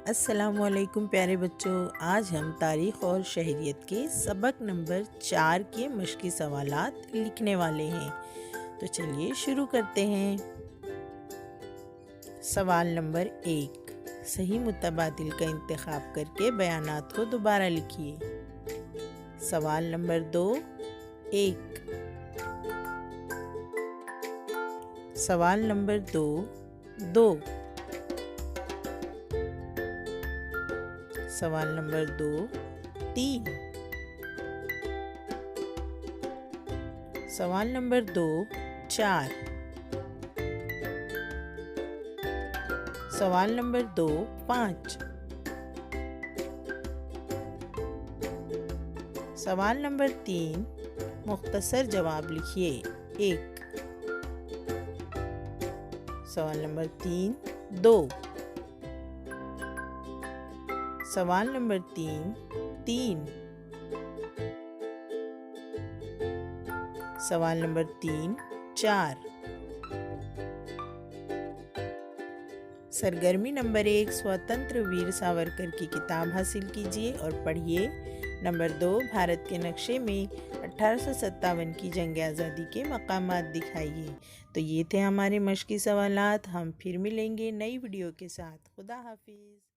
अस्सलामुअलैकुम प्यारे बच्चों, आज हम तारीख़ और शहरियत के सबक नंबर 4 के मश्की सवालात लिखने वाले हैं। तो चलिए शुरू करते हैं। सवाल नंबर 1, सही मुतबादिल का इंतखाब करके बयानात को दोबारा लिखिए। सवाल नंबर 2, 1। सवाल नंबर 2, 2। सवाल नंबर 2, 3। सवाल नंबर 2, 4। सवाल नंबर 2, 5। सवाल नंबर 3, मुख्तसर जवाब लिखिए। 1। सवाल नंबर 3, 2। सवाल नंबर 3, 3। सवाल नंबर 3, 4। सरगर्मी नंबर 1, स्वतंत्र वीर सावरकर की किताब हासिल कीजिए और पढ़िए। नंबर 2, भारत के नक्शे में 1857 की जंग आज़ादी के मकामात दिखाइए। तो ये थे हमारे मश्की सवालात। हम फिर मिलेंगे नई वीडियो के साथ। खुदा हाफिज़।